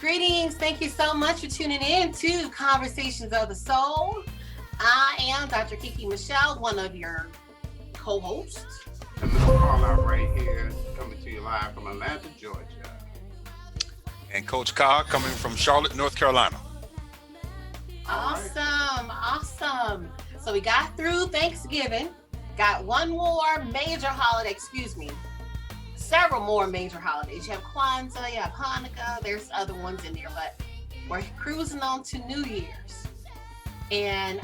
Greetings. Thank you so much for tuning in to Conversations of the Soul. I am Dr. Kiki Michelle, one of your co-hosts. And Mr. CARLYLE right here, coming to you live from Atlanta, Georgia. And Coach Carr coming from Charlotte, North Carolina. Awesome. So we got through Thanksgiving, got one more major holiday, several more major holidays. You have Kwanzaa, you have Hanukkah, there's other ones in there, but we're cruising on to New Year's. And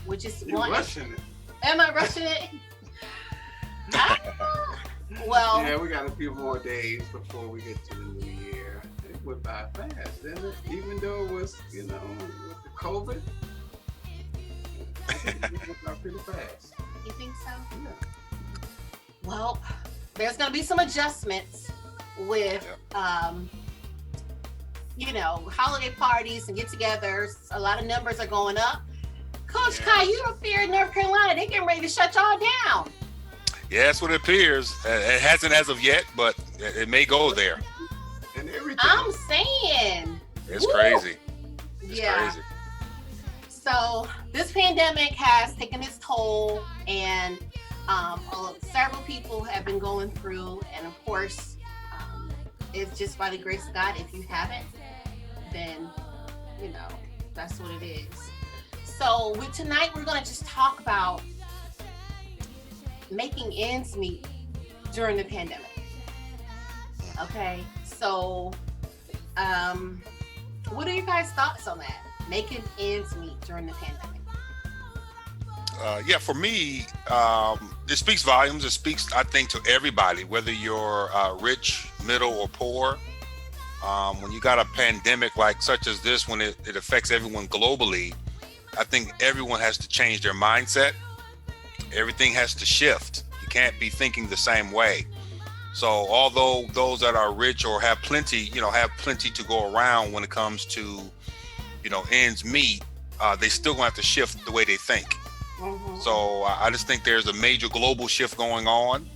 we're just rushing it. Am I rushing it? Well, yeah, we got a few more days before we get to the new year. It went by fast, didn't it? Even though it was, with the COVID, it went by pretty fast. You think so? Yeah. Well, there's going to be some adjustments with, holiday parties and get-togethers. A lot of numbers are going up. Coach Kai, you up there in North Carolina, they're getting ready to shut y'all down. Yeah, that's what it appears. It hasn't as of yet, but it may go there. And everything. I'm saying. It's crazy. It's yeah. crazy. So this pandemic has taken its toll, and several people have been going through, and of course, it's just by the grace of God. If you haven't, then, that's what it is. So tonight, we're going to just talk about making ends meet during the pandemic. Okay, so what are you guys' thoughts on that? Making ends meet during the pandemic? For me, it speaks volumes. It speaks, I think, to everybody, whether you're rich, middle, or poor. When you got a pandemic like such as this, when it affects everyone globally, I think everyone has to change their mindset. Everything has to shift. You can't be thinking the same way. So although those that are rich or have plenty to go around when it comes to, ends meet, they still gonna have to shift the way they think. Mm-hmm. So I just think there's a major global shift going on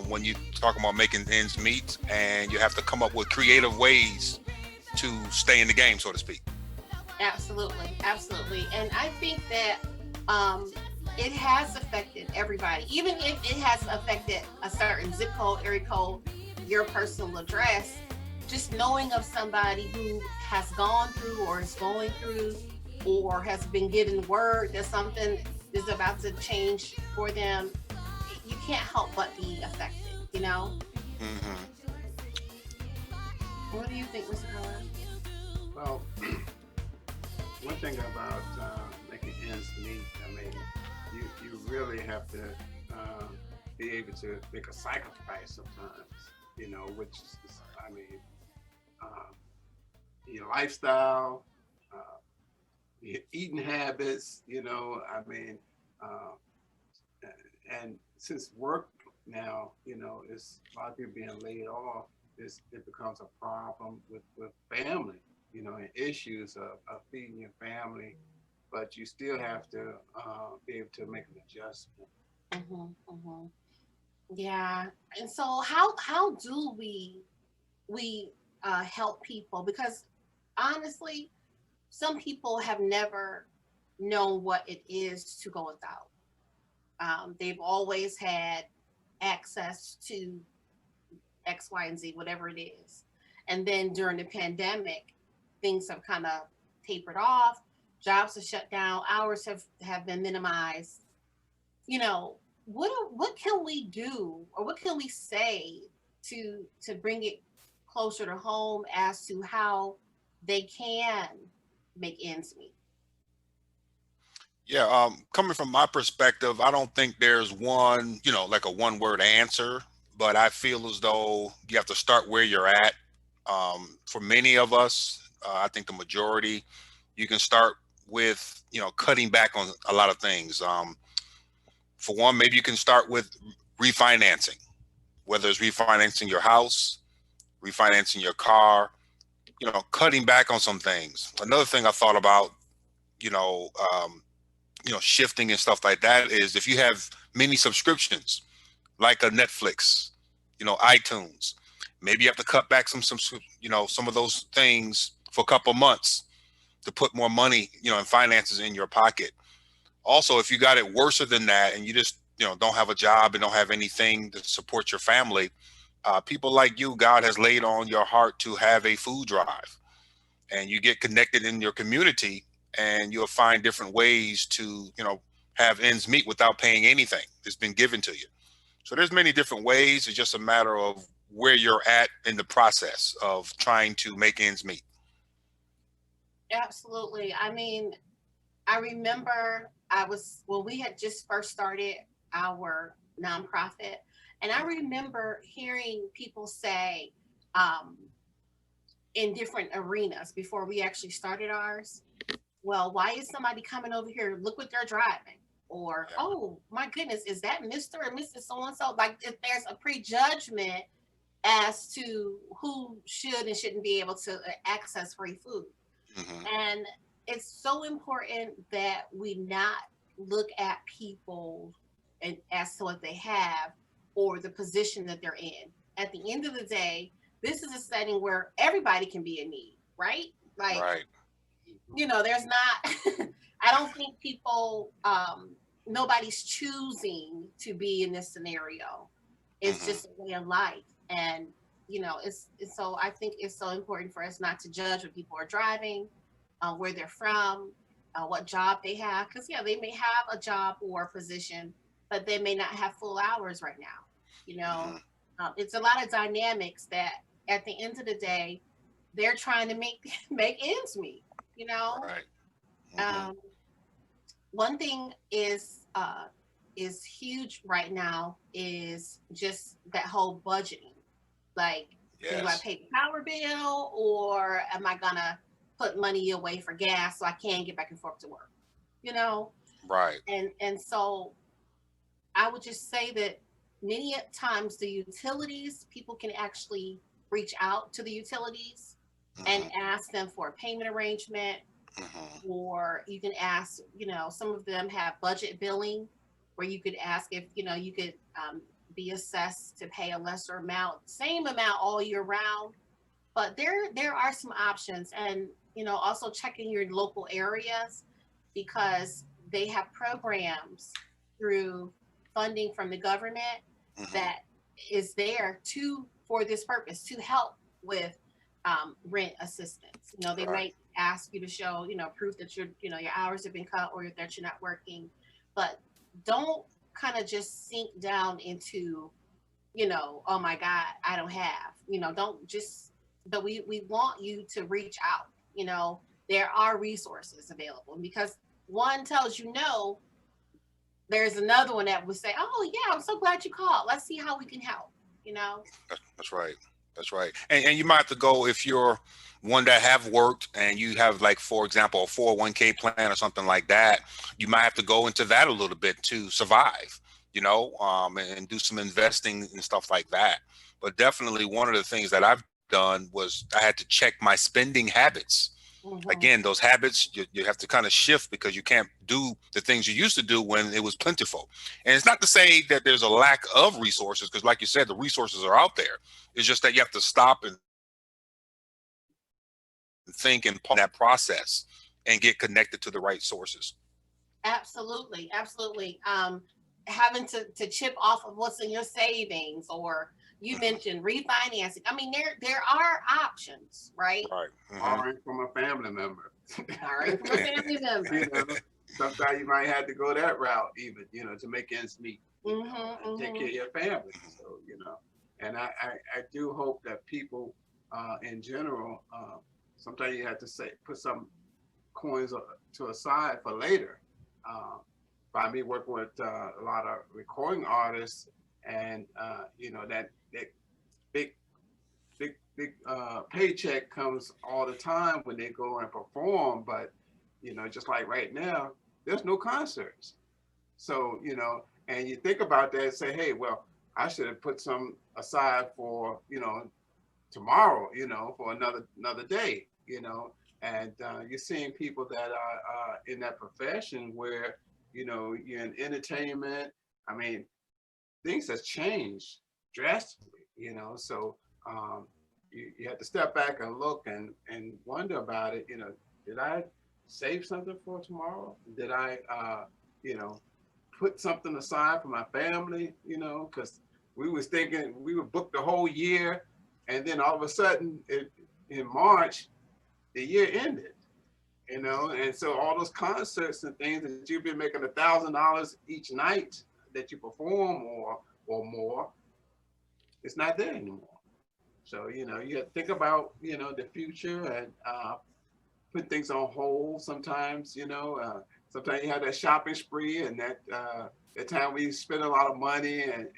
when you talk about making ends meet, and you have to come up with creative ways to stay in the game, so to speak. Absolutely. And I think that it has affected everybody, even if it has affected a certain zip code, area code, your personal address. Just knowing of somebody who has gone through or is going through or has been given word that something is about to change for them, you can't help but be affected, Mm-hmm. What do you think, Mr. Carlyle? Well, one thing about making ends meet, you really have to be able to make a sacrifice sometimes, which is, your lifestyle, your eating habits, and since work now, it's a lot of people being laid off, it becomes a problem with family, and issues of feeding your family, but you still have to be able to make an adjustment. Mm-hmm. Yeah. And so how do we help people? Because honestly, some people have never known what it is to go without. They've always had access to X, Y, and Z, whatever it is. And then during the pandemic, things have kind of tapered off. Jobs have shut down. Hours have been minimized. What can we do, or what can we say to bring it closer to home as to how they can make ends meet? Yeah, coming from my perspective, I don't think there's one, like a one-word answer, but I feel as though you have to start where you're at. For many of us, I think the majority, you can start with, cutting back on a lot of things. For one, maybe you can start with refinancing, whether it's refinancing your house, refinancing your car, cutting back on some things. Another thing I thought about, shifting and stuff like that is if you have many subscriptions, like a Netflix, iTunes, maybe you have to cut back some of those things for a couple months to put more money, and finances in your pocket. Also, if you got it worse than that and you just, don't have a job and don't have anything to support your family, people like you, God has laid on your heart to have a food drive, and you get connected in your community, and you'll find different ways to, have ends meet without paying anything that's been given to you. So there's many different ways. It's just a matter of where you're at in the process of trying to make ends meet. Absolutely. I mean, I remember I was when we had just first started our nonprofit, and I remember hearing people say, um, in different arenas before we actually started ours, well, why is somebody coming over here? Look what they're driving. Or, oh my goodness, is that Mr. or Mrs. So and so? Like, if there's a prejudgment as to who should and shouldn't be able to access free food. Hmm. And it's so important that we not look at people and as to what they have or the position that they're in. At the end of the day, this is a setting where everybody can be in need, right? Like, Right. there's not, I don't think people, nobody's choosing to be in this scenario. It's Hmm. just a way of life. And, it's so I think it's so important for us not to judge what people are driving, where they're from, what job they have. Because, yeah, they may have a job or a position, but they may not have full hours right now. You know, Hmm. it's a lot of dynamics that at the end of the day, they're trying to make make ends meet. You know, Right. Hmm. um, one thing is huge right now is just that whole budgeting. Like, do I Yes. pay the power bill or am I gonna put money away for gas so I can get back and forth to work? You know, Right. and so I would just say that many times the utilities people can actually reach out to the utilities and Hmm. ask them for a payment arrangement, Hmm. or you can ask, some of them have budget billing where you could ask if, you could be assessed to pay a lesser amount, same amount all year round. But there are some options, and also checking your local areas because they have programs through funding from the government Hmm. that is there to for this purpose to help with rent assistance. They Right. might ask you to show proof that your hours have been cut or that you're not working, but don't kind of just sink down into oh my God, I don't have, don't just, but we want you to reach out. There are resources available because one tells you no, there's another one that would say, oh yeah, I'm so glad you called. Let's see how we can help, you know? That's right. That's right. And you might have to go if you're one that have worked and you have, like, for example, a 401k plan or something like that. You might have to go into that a little bit to survive, and do some investing and stuff like that. But definitely one of the things that I've done was I had to check my spending habits. Hmm. Again, those habits you have to kind of shift because you can't do the things you used to do when it was plentiful. And it's not to say that there's a lack of resources, because like you said, the resources are out there. It's just that you have to stop and think and pause that process and get connected to the right sources. Absolutely, absolutely. Having to chip off of what's in your savings, or you Hmm. mentioned refinancing. I mean, there are options, right? Right. Hmm. Borrowing from a family member. Borrowing from a family member. you know, sometimes you might have to go that route even, to make ends meet, Hmm. and take care Hmm. of your family. So, and I do hope that people in general, sometimes you have to say, put some coins to a side for later. Uh, by me working with a lot of recording artists, and that big paycheck comes all the time when they go and perform, but just like right now, there's no concerts. So and you think about that and say, hey, well, I should have put some aside for tomorrow, for another day, and you're seeing people that are in that profession where you're in entertainment. I mean, things have changed drastically, so um, you have to step back and look and wonder about it. Did I save something for tomorrow? Did I, you know, put something aside for my family? Because we was thinking we would book the whole year, and then all of a sudden, in March, the year ended. And so all those concerts and things that you've been making $1,000 each night that you perform or more, it's not there anymore. So you have to think about the future and put things on hold sometimes. Sometimes you have that shopping spree and that time where you spend a lot of money and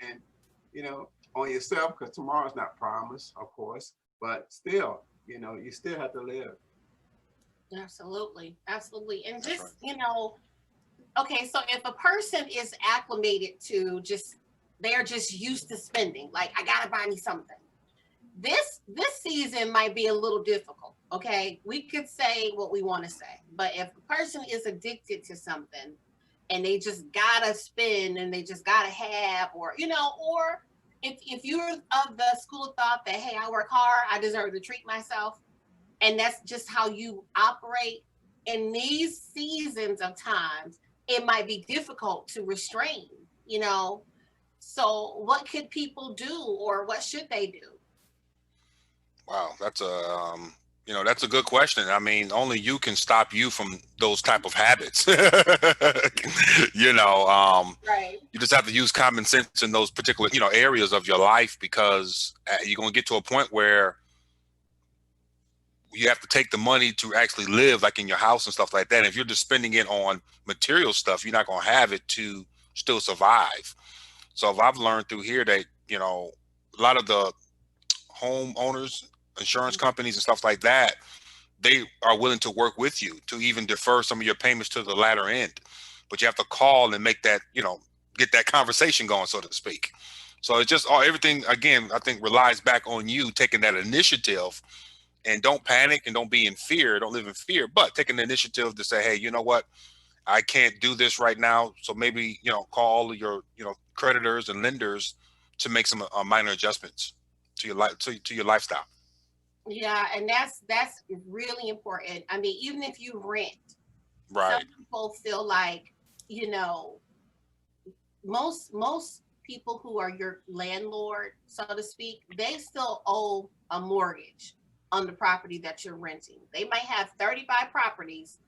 on yourself, because tomorrow's not promised, of course, but still, you still have to live. Absolutely, absolutely. And That's right. just, okay, so if a person is acclimated to just, they're just used to spending, like, I gotta buy me something. This season might be a little difficult. Okay, we could say what we want to say, but if a person is addicted to something and they just gotta spend and they just gotta have, or if you're of the school of thought that, hey, I work hard, I deserve to treat myself, and that's just how you operate in these seasons of times, it might be difficult to restrain. you know so what could people do, or what should they do? Wow, that's a good question. I mean, only you can stop you from those type of habits. you know, um, Right. you just have to use common sense in those particular, areas of your life, because you're going to get to a point where you have to take the money to actually live, like in your house and stuff like that. And if you're just spending it on material stuff, you're not going to have it to still survive. So if I've learned through here that, a lot of the homeowners, insurance companies and stuff like that, they are willing to work with you to even defer some of your payments to the latter end. But you have to call and make that, get that conversation going, so to speak. So it's just everything, again, I think relies back on you taking that initiative, and don't panic and don't be in fear. Don't live in fear, but taking the initiative to say, hey, you know what? I can't do this right now. So maybe, call your, creditors and lenders to make some minor adjustments to your life, to your lifestyle. Yeah, and that's really important. I mean, even if you rent, some Right. people feel like, you know most people who are your landlord, so to speak, they still owe a mortgage on the property that you're renting. They might have 35 properties,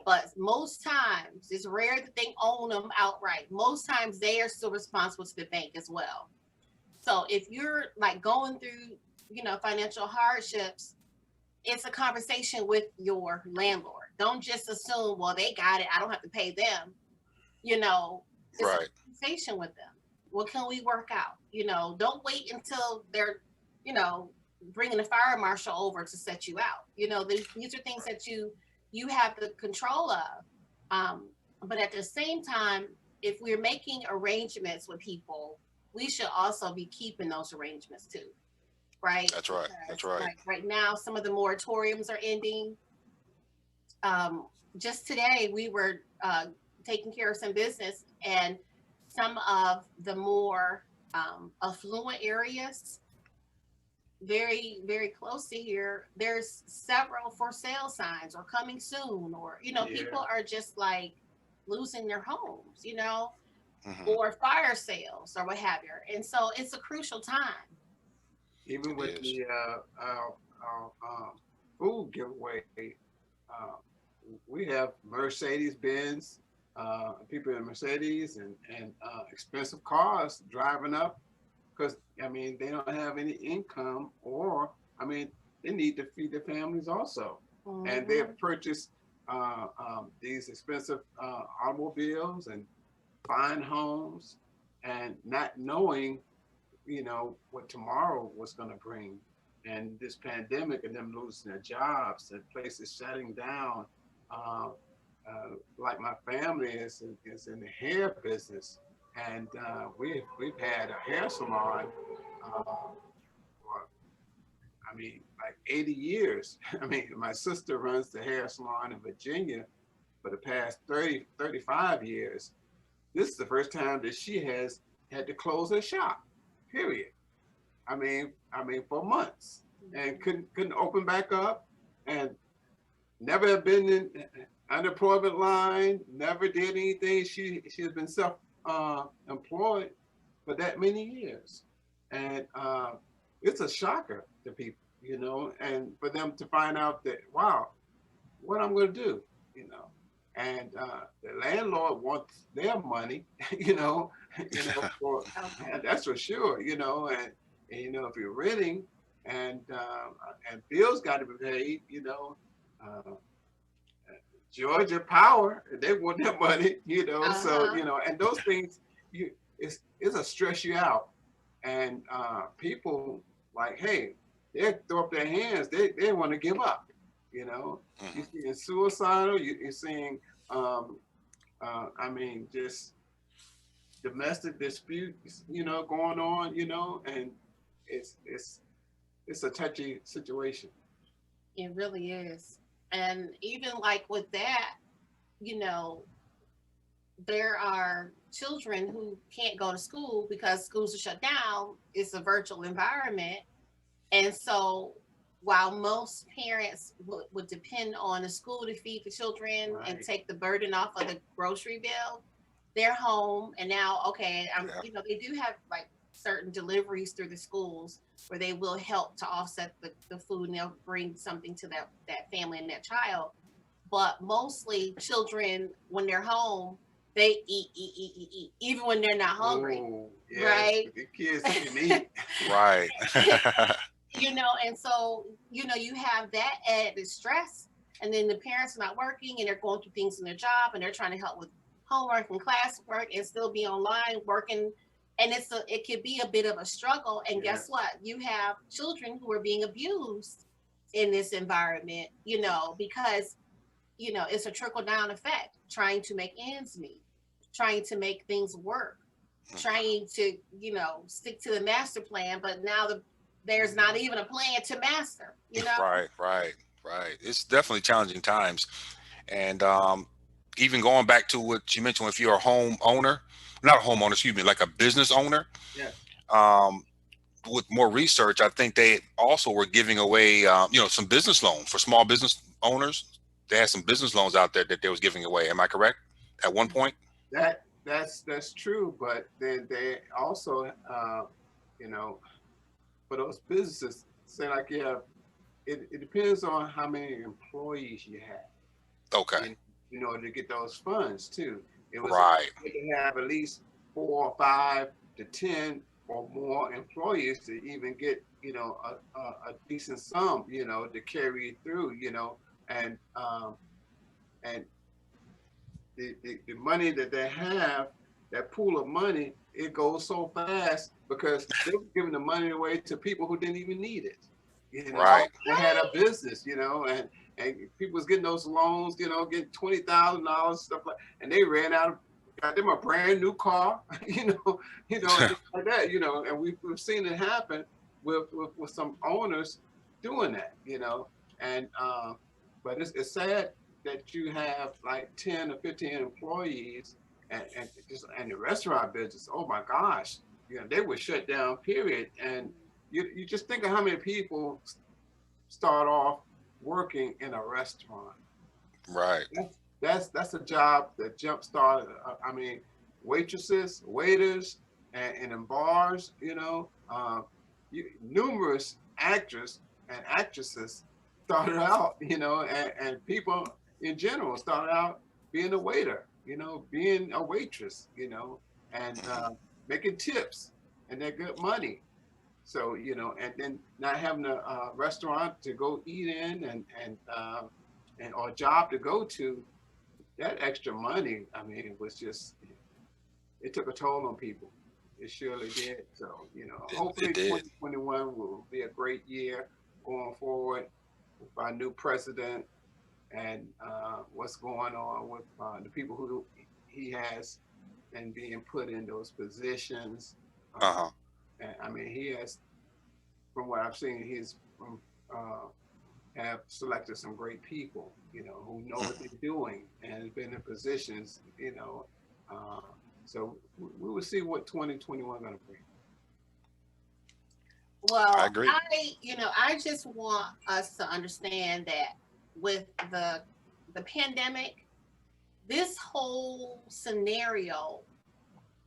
but most times it's rare that they own them outright. Most times they are still responsible to the bank as well. So if you're like going through, financial hardships, it's a conversation with your landlord. Don't just assume, well, they got it, I don't have to pay them. you know it's a Right. conversation with them. What can we work out? Don't wait until they're you know bringing the fire marshal over to set you out. These are things that you have the control of. But at the same time, if we're making arrangements with people, we should also be keeping those arrangements too, right? That's right. That's Because right. like right now, some of the moratoriums are ending. um, just today we were taking care of some business, and some of the more affluent areas, very very close to here, there's several for sale signs, or coming soon, or Yeah. people are just like losing their homes, Hmm. or fire sales or what have you. And so it's a crucial time. Even It with is. the food giveaway, uh, we have Mercedes Benz, people in Mercedes and expensive cars driving up, because I mean they don't have any income, or I mean they need to feed their families also, and they Hmm. have purchased these expensive automobiles and fine homes, and not knowing what tomorrow was going to bring, and this pandemic and them losing their jobs and places shutting down. uh, like my family is in the hair business, and we've had a hair salon for, I mean, like 80 years. I mean, my sister runs the hair salon in Virginia for the past 35 years. This is the first time that she has had to close her shop, period. I mean, for months. and couldn't open back up, and never have been in unemployment line, never did anything. She has been self employed for that many years, and it's a shocker to people, and for them to find out that, wow, what I'm going to do, you know, and the landlord wants their money, Okay. and that's for sure, and if you're renting and bills got to be paid, uh, Georgia Power, they want their money, so Uh-huh. and those things, it's a stress you out, and people like, hey, they throw up their hands, they want to give up, you know. You're Mhm. seeing suicidal, you're seeing, um, I mean, just domestic disputes, going on, and it's it's it's a touchy situation. It really is. And even like with that, you know, there are children who can't go to school because schools are shut down. It's a virtual environment. And so while most parents would depend on the school to feed the children and Right. take the burden off of the grocery bill, they're home and now, okay, Yeah. they do have like certain deliveries through the schools where they will help to offset the food and they'll bring something to that family and that child. But mostly children, when they're home, they eat, even when they're not hungry, Oh, yes, right? the kids can eat. Right. And so you have that added stress, and then the parents are not working and they're going through things in their job and they're trying to help with homework and classwork and still be online working, and it could be a bit of a struggle. And guess Yes. what, you have children who are being abused in this environment, because it's a trickle down effect, trying to make ends meet, trying to make things work, trying to, stick to the master plan, but now there's not Mhm. even a plan to master. Right, right, right. It's definitely challenging times. And even going back to what you mentioned, if you're a home owner, not a homeowner, excuse me, like a business owner, Yes. um, with more research, I think they also were giving away, some business loans for small business owners. They had some business loans out there that they was giving away. Am I correct? At one point? That's true, but then they also, you know, for those businesses, say like you have, it depends on how many employees you have, Okay. in, in order to get those funds too. It was Right. good to have at least 4 or 5 to 10 or more employees to even get, a decent sum, to carry you through, and the money that they have, that pool of money, it goes so fast because they were giving the money away to people who didn't even need it. Right. They had a Okay. business, and people was getting those loans, getting $20,000 stuff like, and they ran out of, got them a brand new car, and things like that, and we've seen it happen with some owners doing that, and but it's sad that you have like 10 or 15 employees, and the restaurant business, oh my gosh, they were shut down, period. And you just think of how many people start off working in a restaurant. Right. That's a job that jump started. I mean, waitresses, waiters, and in bars, numerous actors and actresses started out, and people in general started out being a waiter, being a waitress, and Hmm. making tips, and they're good money. So, and then not having a restaurant to go eat in, and or a job to go to, that extra money, I mean, it was just, it took a toll on people. It surely did. So, It hopefully did. 2021 will be a great year going forward with our new president, and what's going on with the people who he has and being put in those positions. Uh-huh. And I mean, he has, from what I've seen, uh, have selected some great people, who know what they're Mhm. doing and have been in positions, so we will see what 2021 going to bring. I Well, agree. I just want us to understand that with the pandemic, this whole scenario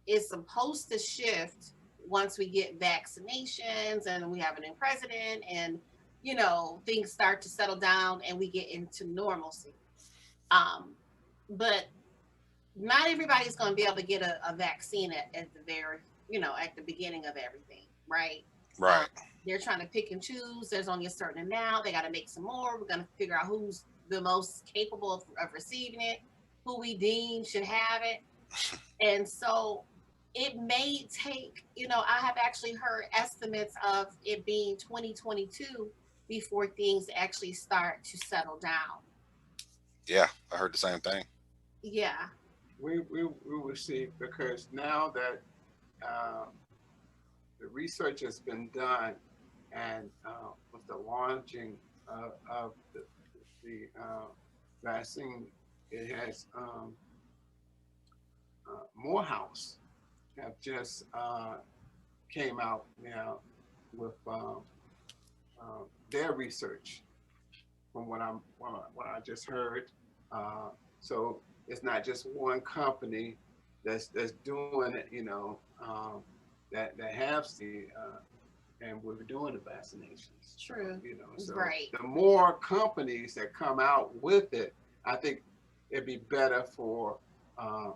is supposed to shift once we get vaccinations and we have a new president and things start to settle down and we get into normalcy. Um, but not everybody's going to be able to get a vaccine at the very, at the beginning of everything, right? Um, Right. they're trying to pick and choose. There's only a certain amount. They got to make some more. We're going to figure out who's the most capable of receiving it, who we deem should have it. And so it may take, I have actually heard estimates of it being 2022 before things actually start to settle down. Yeah, I heard the same thing. Yeah. We will see, because now that um, the research has been done, and with the launching of the vaccine, it has Morehouse have just came out now with their research, from what I just heard. Uh, so it's not just one company that's doing it, that have the and we're doing the vaccinations. True. So Right. the more companies that come out with it, I think it'd be better for uh,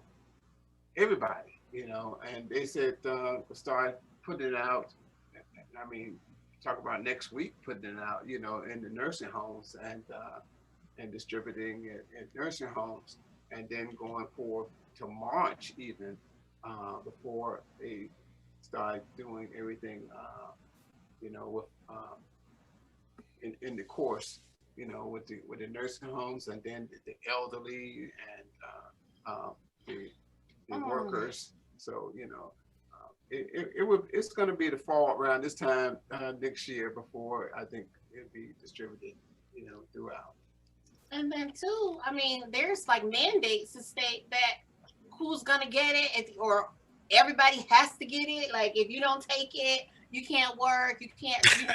everybody. And they said start putting it out. I mean, talk about next week putting it out, in the nursing homes, and distributing it in nursing homes, and then going forward to March even, before they start doing everything, with in the course, with the nursing homes, and then the elderly, and the Oh, workers. So it's going to be the fall around this time next year before I think it'll be distributed, throughout. and then too, I mean, there's like mandates to state that who's gonna get it, or everybody has to get it. Like if you don't take it, you can't work, you can't do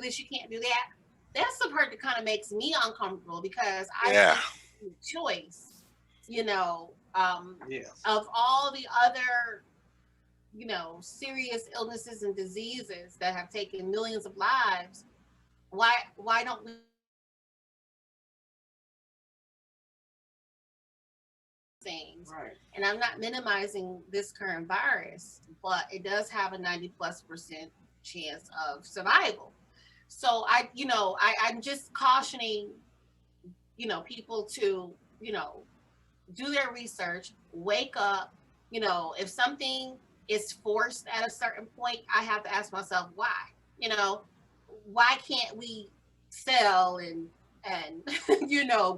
this, you can't do that. That's the part that kind of makes me uncomfortable because I Yeah. think the choice, you know, um, Yes. of all the other, serious illnesses and diseases that have taken millions of lives, why don't we things? Right. And I'm not minimizing this current virus, but it does have a 90+% chance of survival. So I'm just cautioning, people to, you know, do their research, wake up. If something is forced at a certain point, I have to ask myself why. You know, why can't we sell and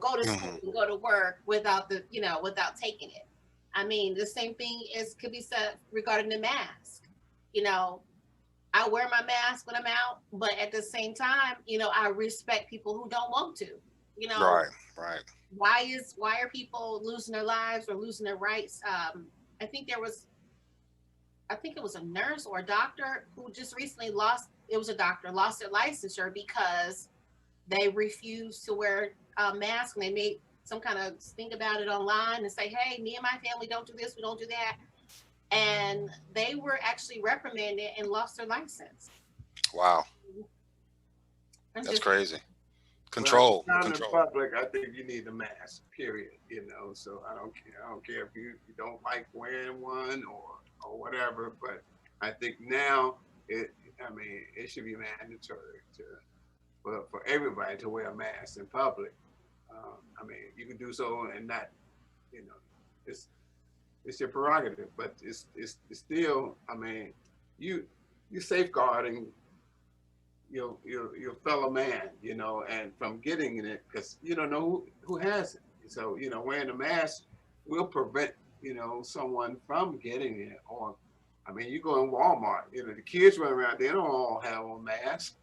go to school Hmm. and go to work without without taking it? I mean, the same thing is could be said regarding the mask. You know, I wear my mask when I'm out, but at the same time, I respect people who don't want to. You know, Right. Right. why are people losing their lives or losing their rights? I think there was I think it was a nurse or a doctor who just recently lost. It was a doctor lost their licensure because they refused to wear a mask, and they made some kind of thing about it online and say, "Hey, me and my family don't do this, we don't do that," and they were actually reprimanded and lost their license. Wow. I'm That's just crazy. Well, Control. out in Control. public, I think you need a mask. Period. So I don't care. I don't care if you don't like wearing one, or whatever. But I think now it. I mean, it should be mandatory for everybody to wear a mask in public. I mean, you can do so and not. You know, it's it's your prerogative, but it's still. I mean, you you safeguarding your fellow man, and from getting it, because you don't know who has it. So wearing a mask will prevent someone from getting it. Or, I mean, you go in Walmart, the kids run around, they don't all have a mask,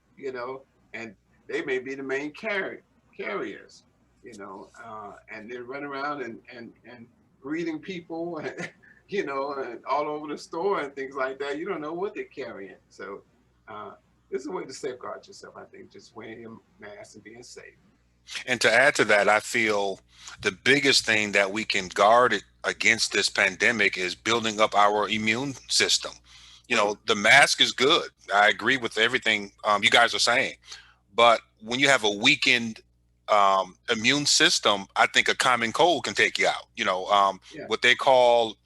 and they may be the main carriers, and they run around and greeting people, and and all over the store and things like that. You don't know what they're carrying. So. Uh, it's a way to safeguard yourself. I think just wearing your mask and being safe. And to add to that, I feel the biggest thing that we can guard against this pandemic is building up our immune system. You Mm, know, the mask is good. I agree with everything you guys are saying. But when you have a weakened immune system, I think a common cold can take you out. yeah, What they call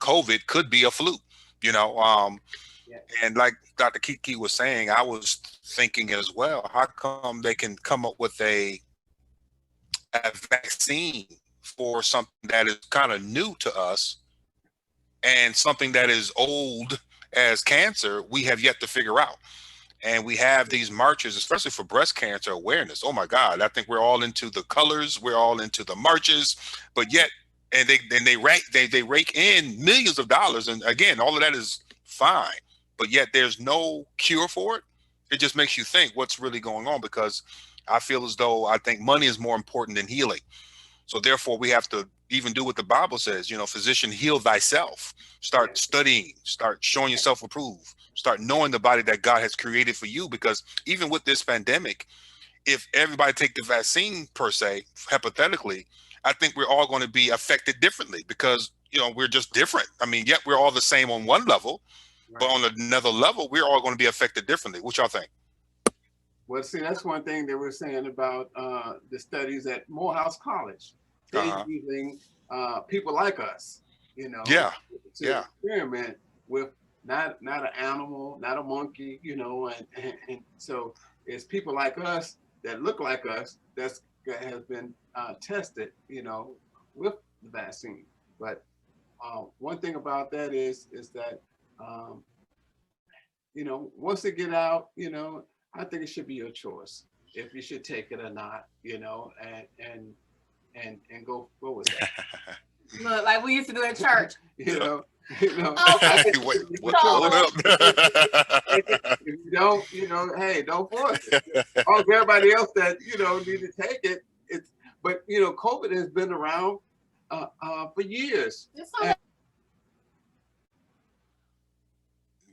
COVID could be a flu. You know, yes, and like Dr. Kiki was saying, I was thinking as well. How come they can come up with a vaccine for something that is kind of new to us and something that is old as cancer? We have yet to figure out. And we have these marches, especially for breast cancer awareness. Oh my God, I think we're all into the colors, we're all into the marches, but yet, and they rake in millions of dollars, and again, all of that is fine, but yet there's no cure for it. It just makes you think what's really going on, because I feel as though I think money is more important than healing. So therefore, we have to even do what the Bible says. Physician, heal thyself. Start yes, studying. Start showing yes, yourself approved. Start knowing the body that God has created for you. Because even with this pandemic, if everybody take the vaccine per se, hypothetically, I think we're all going to be affected differently, because we're just different. I mean, yet we're all the same on one level, but right. on another level, we're all going to be affected differently. What y'all think? Well, see, that's one thing they were saying about the studies at Morehouse College. Uh They're huh. using people like us, you know, Yeah. to Yeah. experiment with not an animal, not a monkey, and so it's people like us that look like us that has been tested, with the vaccine. But one thing about that is that um, once they get out, I think it should be your choice if you should take it or not, and go with that. Look, like we used to do at church. You know, you know, I Okay, think Wait, it's your hold choice. so Take it. If you don't, hey, don't force it. Oh, everybody else that need to take it. It's but COVID has been around for years. it's on And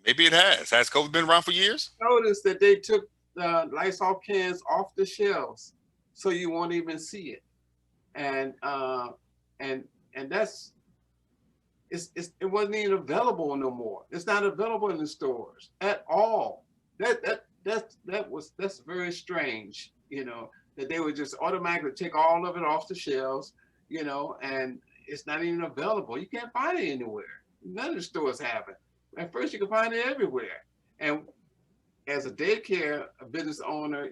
Maybe it has. Has COVID been around for years? notice that they took Lysol cans off the shelves, so you won't even see it. And and that's it wasn't even available no more. It's not available in the stores at all. That's very strange. That they would just automatically take all of it off the shelves. And it's not even available. You can't find it anywhere. None of the stores have it. At first, you can find it everywhere. And as a daycare business owner,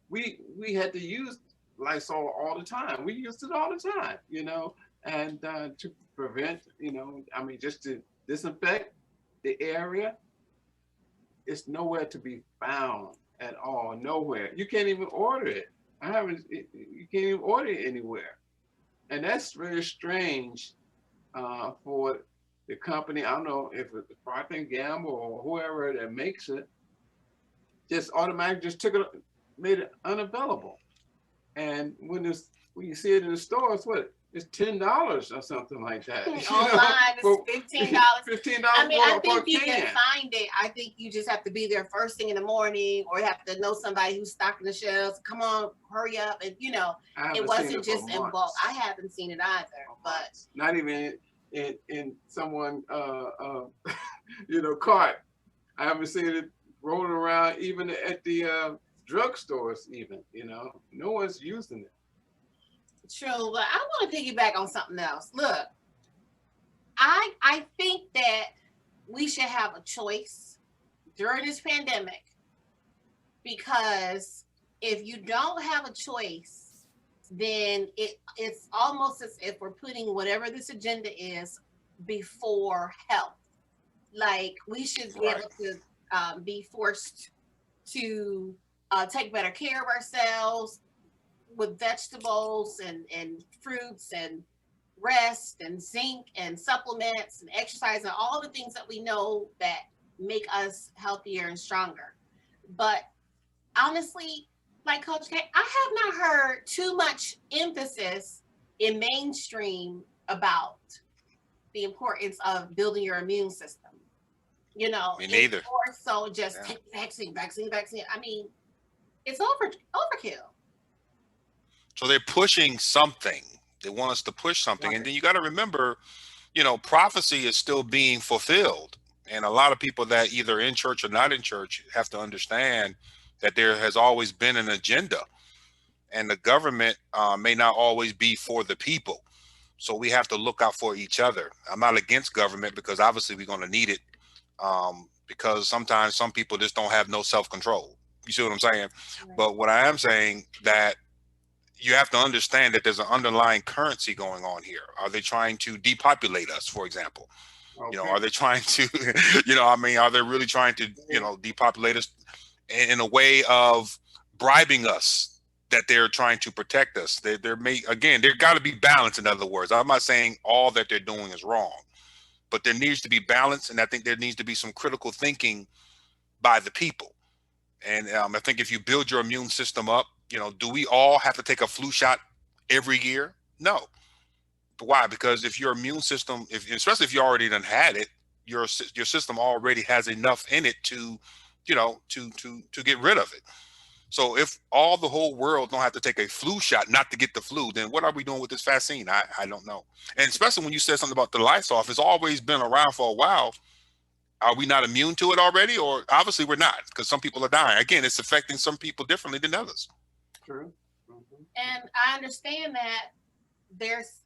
we had to use Lysol all the time. We used it all the time, and to prevent, I mean, just to disinfect the area. It's nowhere to be found at all. Nowhere. You can't even order it. I haven't. You can't even order it anywhere, and that's very strange for the company. I don't know if it's Procter and Gamble or whoever that makes it, just automatically just took it, made it unavailable. And when you see it in the stores, what it's $10 or something like that. online, For it's $15. $15 I mean, I for think a you can can. find it. I think you just have to be there first thing in the morning, or you have to know somebody who's stocking the shelves. Come on, hurry up. And I it haven't seen wasn't it for just in bulk. months. I haven't seen it either. But Not even in someone cart. I haven't seen it rolling around even at the drugstores. Even no one's using it. true. But I want to piggyback on something else. Look, I think that we should have a choice during this pandemic, because if you don't have a choice, then it's almost as if we're putting whatever this agenda is before health. Like we should be Right. able to be forced to take better care of ourselves with vegetables and fruits and rest and zinc and supplements and exercise and all the things that we know that make us healthier and stronger. But honestly, like Coach K, I have not heard too much emphasis in mainstream about the importance of building your immune system. Me It's neither. more so just Yeah. take the vaccine, vaccine, vaccine. I mean, it's overkill. So they're pushing something. They want us to push something. And Right. then you got to remember, prophecy is still being fulfilled. And a lot of people that either in church or not in church have to understand that there has always been an agenda, and the government may not always be for the people. So we have to look out for each other. I'm not against government because obviously we're going to need it, because sometimes some people just don't have no self-control. You see what I'm saying? Right. But what I am saying that you have to understand that there's an underlying currency going on here. Are they trying to depopulate us, for example? Okay. Are they trying to, are they really trying to, Yeah. depopulate us in a way of bribing us that they're trying to protect us? Again, there got to be balance. In other words, I'm not saying all that they're doing is wrong, but there needs to be balance. And I think there needs to be some critical thinking by the people. And I think if you build your immune system up, do we all have to take a flu shot every year? No. Why? Because if your immune system, especially if you already done had it, your system already has enough in it to, to get rid of it. So if all the whole world don't have to take a flu shot not to get the flu, then what are we doing with this vaccine? I don't know. And especially when you said something about the Lysol, it's always been around for a while. Are we not immune to it already? Or obviously we're not, because some people are dying. Again, it's affecting some people differently than others. True. Hmm. And I understand that there's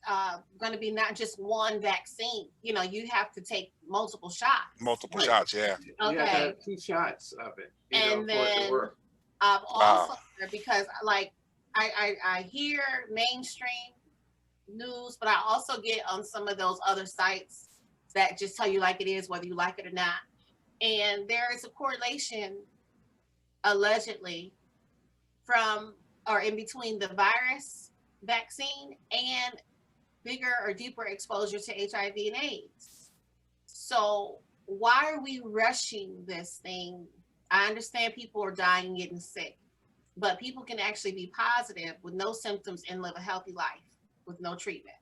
going to be not just one vaccine. You have to take multiple shots. Multiple Right. shots, yeah. You have to Okay. have 2 shots of it, And for it to then work. also Wow. because like I hear mainstream news, but I also get on some of those other sites that just tell you like it is, whether you like it or not. And there is a correlation allegedly from or in between the virus vaccine and bigger or deeper exposure to HIV and AIDS. So why are we rushing this thing? I understand people are dying and getting sick, but people can actually be positive with no symptoms and live a healthy life with no treatment.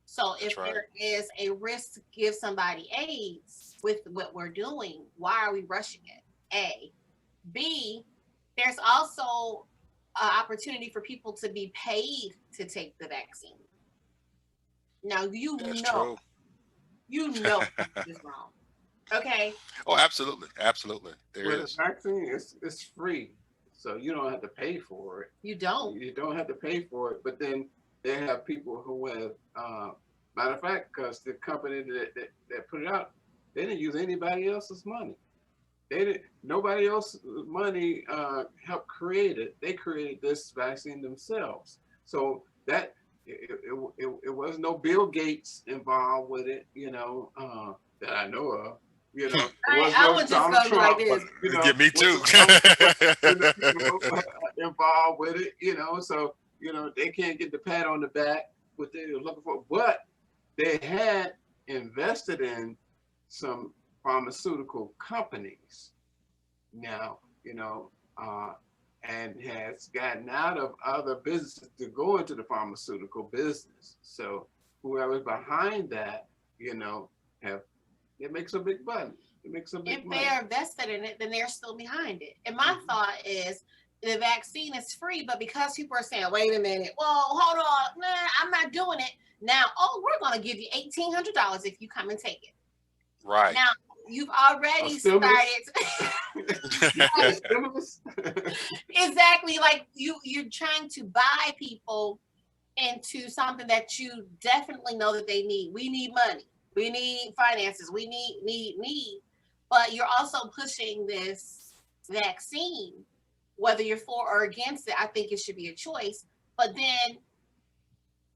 So That's if right. there is a risk to give somebody AIDS with what we're doing, why are we rushing it? A. B. There's also an opportunity for people to be paid to take the vaccine. Now That's true. you know this is wrong. Okay, Oh, absolutely. Absolutely. There Well, the is. vaccine is free, so you don't have to pay for it. you don't. You don't have to pay for it. But then they have people who have, matter of fact, because the company that put it out, they didn't use anybody else's money. They didn't. Nobody else's money helped create it. They created this vaccine themselves. So that it was no Bill Gates involved with it. That I know of. It was I no would just Donald go like Trump. this. Get me too. Involved with it. So they can't get the pat on the back what they were looking for, but they had invested in some pharmaceutical companies now, and has gotten out of other businesses to go into the pharmaceutical business. So whoever's behind that, have it makes a big money. It makes a big If they money. are vested in it, then they're still behind it. And my Mhm. thought is the vaccine is free, but because people are saying, wait a minute, well, hold on, nah, I'm not doing it. Now, oh, we're going to give you $1,800 if you come and take it. Right. Now, you've A already stimulus. started. You get a stimulus. Exactly, like you're trying to buy people into something that you definitely know that they need. We need money. We need finances. We need. But you're also pushing this vaccine, whether you're for or against it. I think it should be a choice. But then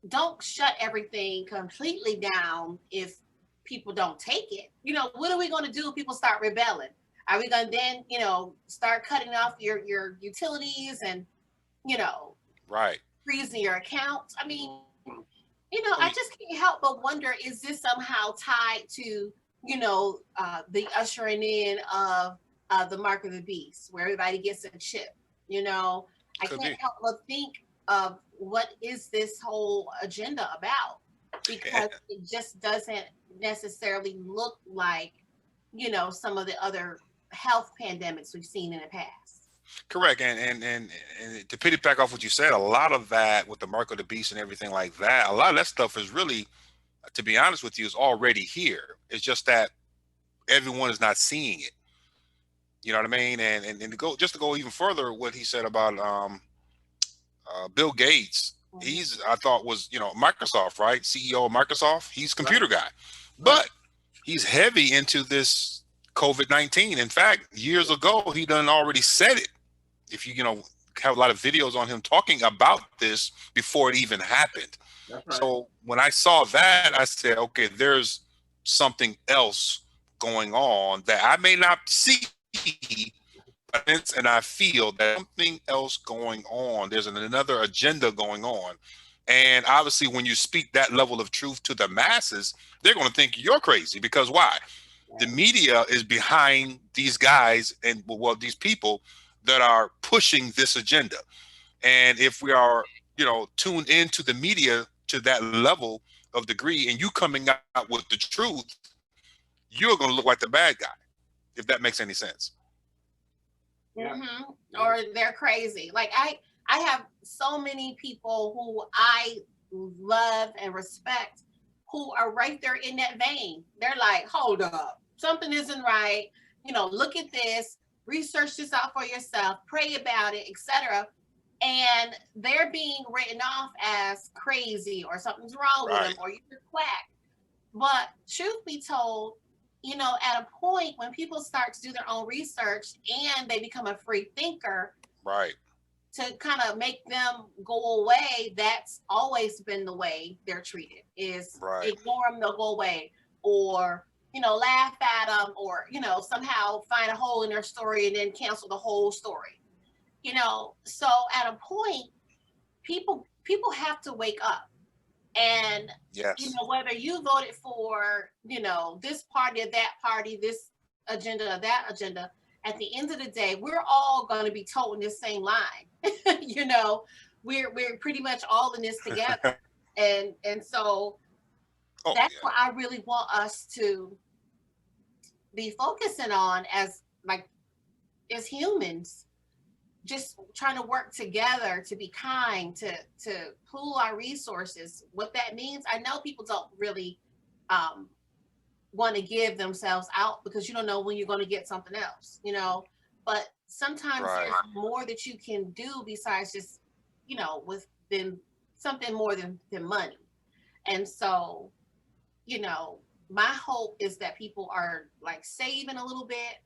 don't shut everything completely down if people don't take it. What are we going to do if people start rebelling? Are we going to then, start cutting off your utilities and, you know, Right. freezing your accounts? I mean, Well, I just can't help but wonder, is this somehow tied to, the ushering in of the mark of the beast, where everybody gets a chip? I could can't be. help but think of what is this whole agenda about, Eh, because it just doesn't necessarily look like some of the other health pandemics we've seen in the past. Correct. And to piggyback off what you said, a lot of that with the mark of the beast and everything like that, a lot of that stuff is really, to be honest with you, is already here. It's just that everyone is not seeing it. You know what I mean? And to go just to go even further, what he said about Bill Gates, Mhm. he's I thought was Microsoft, right? CEO of Microsoft. He's a computer Right. guy, Right. but he's heavy into this COVID-19. In fact, years ago, he done already said it. If you have a lot of videos on him talking about this before it even happened. That's right. So when I saw that, I said, okay, there's something else going on that I may not see, but I sense and I feel that something else going on. There's another agenda going on. And obviously, when you speak that level of truth to the masses, they're going to think you're crazy because why? The Right. media is behind these guys and well, these people that are pushing this agenda. And if we are, tuned into the media to that level of degree, and you coming out with the truth, you're going to look like the bad guy, if that makes any sense. Yeah. Or they're crazy. Like I have so many people who I love and respect who are right there in that vein. They're like, hold up, something isn't right. Look at this, research this out for yourself, pray about it, etc. And they're being written off as crazy or something's wrong with them Right. or you're a quack. But truth be told, at a point when people start to do their own research and they become a free thinker, Right. to kind of make them go away, that's always been the way they're treated, is Right. ignore them, they'll go away, or laugh at them, or somehow find a hole in their story and then cancel the whole story. So at a point, people have to wake up. And Yes. whether you voted for this party or that party, this agenda or that agenda, at the end of the day we're all going to be told in this same line. you know we're pretty much all in this together. And so Oh that's yeah. what I really want us to be focusing on, as like as humans, just trying to work together, to be kind, to pool our resources. What that means, I know people don't really um, want to give themselves out because you don't know when you're going to get something else. But sometimes Right. there's more that you can do besides just with than something more than money. And so you know my hope is that people are like saving a little bit.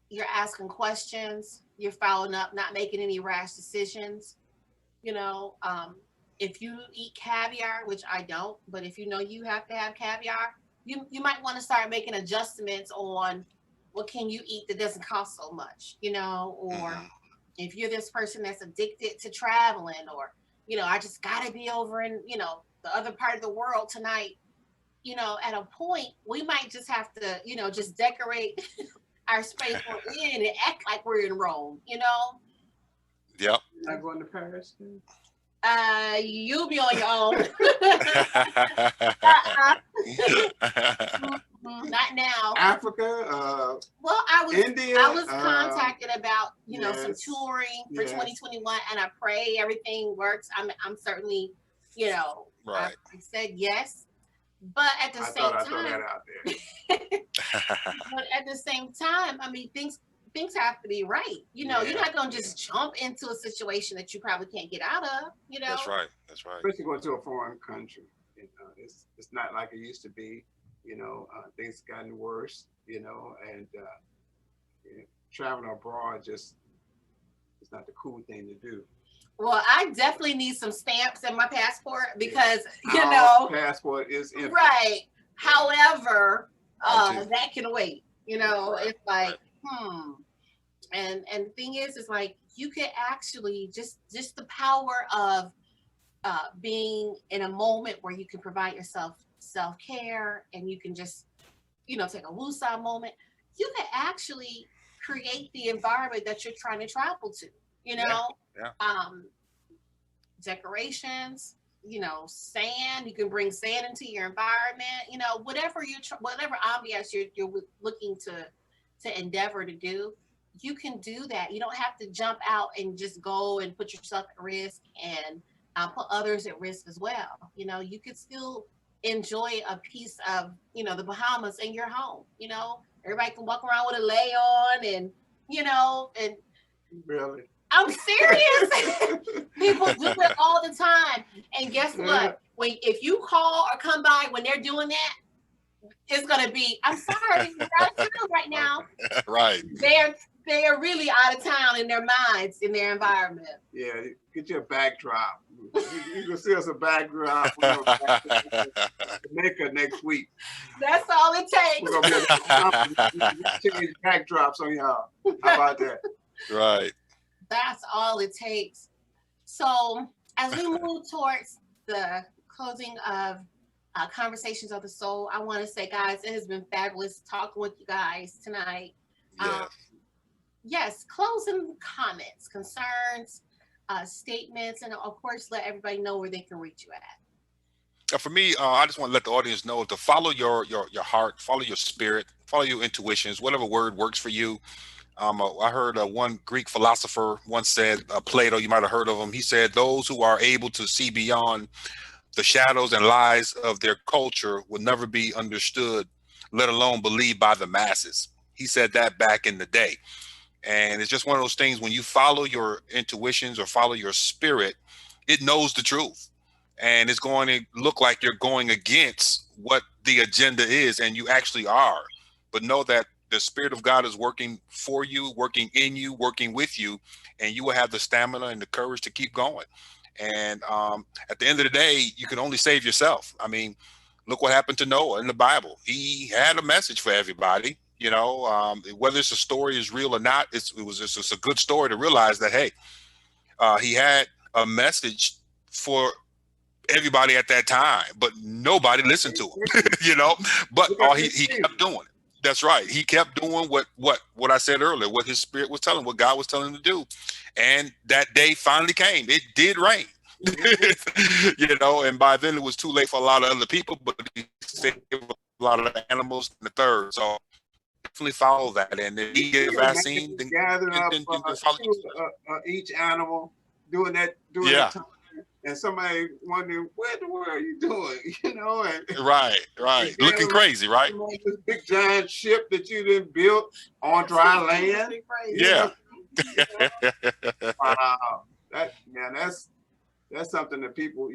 You're asking questions, you're following up, not making any rash decisions. You know, if you eat caviar, which I don't, but if you have to have caviar, you might want to start making adjustments on what can you eat that doesn't cost so much, or Hmm. if you're this person that's addicted to traveling, or I just got to be over in the other part of the world tonight. At a point we might just have to just decorate our space we're in and act like we're in Rome. Yep. You're not going to Paris, then? You'll be on your own. uh-uh. Not now. Africa, Well, I was India. I was contacted about some Yes. touring for Yes. 2021, and I pray everything works. I'm certainly I Right. said yes, but at the I same thought I'd throw that time, out there. but at the same time, I mean things have to be right. You're Yeah. not gonna just jump into a situation that you probably can't get out of. That's right. That's right. Especially going to a foreign country. It's not like it used to be. Things gotten worse. And traveling abroad just is not the cool thing to do. Well, I definitely need some stamps in my passport because Our passport is empty. right. However, Mine too. that can wait. Right. It's like, and the thing is like you could actually just the power of being in a moment where you can provide yourself self-care, and you can just take a woosah moment. You can actually create the environment that you're trying to travel to. you Yeah. know Yeah. um Decorations, sand. You can bring sand into your environment. Whatever ambiance you're looking to endeavor to do, you can do that. You don't have to jump out and just go and put yourself at risk and put others at risk as well. You could still enjoy a piece of the Bahamas in your home. Everybody can walk around with a lay on, and Really? I'm serious. People do it all the time. And guess what? If you call or come by when they're doing that, it's gonna be, I'm sorry, we're out of town right now. Right. They are really out of town in their minds, in their environment. Yeah, get your backdrop. You can see us a backdrop. Jamaica next week. That's all it takes. We're gonna be change backdrops on y'all. How about that? Right. That's all it takes. So as we move towards the closing of Conversations of the Soul, I want to say, guys, it has been fabulous talking with you guys tonight. Yeah. Yes, closing comments, concerns, statements, and of course, let everybody know where they can reach you at. For me, I just want to let the audience know to follow your heart, follow your spirit, follow your intuitions, whatever word works for you. I heard one Greek philosopher once said, Plato, you might have heard of him. He said, those who are able to see beyond the shadows and lies of their culture will never be understood, let alone believed by the masses. He said that back in the day. And it's just one of those things, when you follow your intuitions or follow your spirit, it knows the truth. And it's going to look like you're going against what the agenda is, and you actually are. But know that the Spirit of God is working for you, working in you, working with you, and you will have the stamina and the courage to keep going. And at the end of the day, you can only save yourself. I mean, look what happened to Noah in the Bible. He had a message for everybody. Whether it's a story is real or not, it's a good story to realize that, hey, he had a message for everybody at that time, but nobody listened to him. But he kept doing it. That's right. He kept doing what I said earlier, what his spirit was telling, what God was telling him to do. And that day finally came. It did rain. And by then it was too late for a lot of other people, but he saved a lot of animals in the third. So definitely follow that. And if you get a vaccine, then gathering up follow each animal, doing that time. And somebody wondering, what in the world are you doing? And right. Looking crazy, right? This big giant ship that you done built on dry land. Yeah. Wow. That's something that people,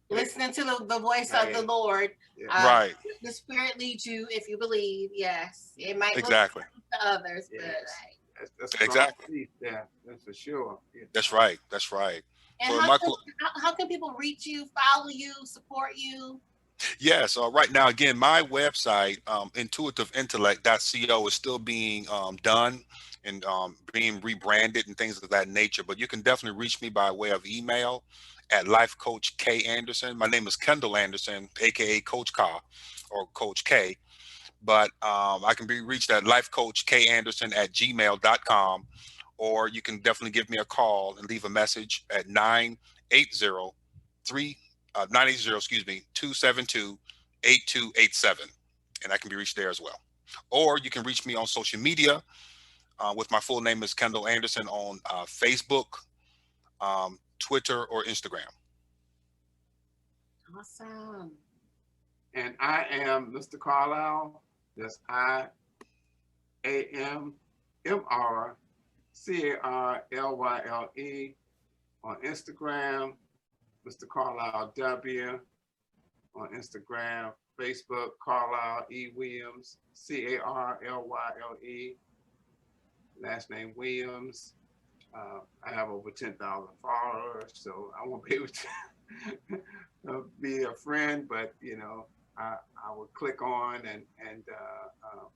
listening to the voice of the Lord. Yeah. Right. The Spirit leads you if you believe. Yes. It might exactly look to others, but that's exactly. Yeah, that's for sure. Yeah. That's right. That's right. And how can people reach you, follow you, support you? Yeah, so right now, again, my website, intuitiveintellect.co, is still being done and being rebranded and things of that nature. But you can definitely reach me by way of email at Life Coach K Anderson. My name is Kendall Anderson, aka Coach K or Coach K. But I can be reached at lifecoachkanderson@gmail.com. Or you can definitely give me a call and leave a message at 272-8287. And I can be reached there as well. Or you can reach me on social media with my full name is Kendall Anderson on Facebook, Twitter, or Instagram. Awesome. And I am Mr. CARLYLE. That's IAMMRCARLYLE on Instagram, Mr. CARLYLE W on Instagram, Facebook, CARLYLE E. Williams, CARLYLE, last name Williams. I have over 10,000 followers, so I won't be able to be a friend, but I will click on and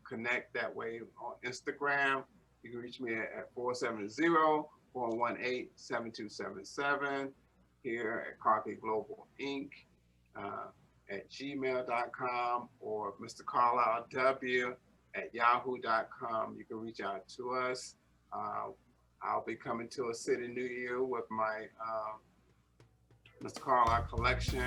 connect that way on Instagram. You can reach me at 470-418-7277 here at Kiki Global Inc. At gmail.com or Mr. CARLYLE W at yahoo.com. You can reach out to us. I'll be coming to a city near you with my Mr. Carlisle Collection.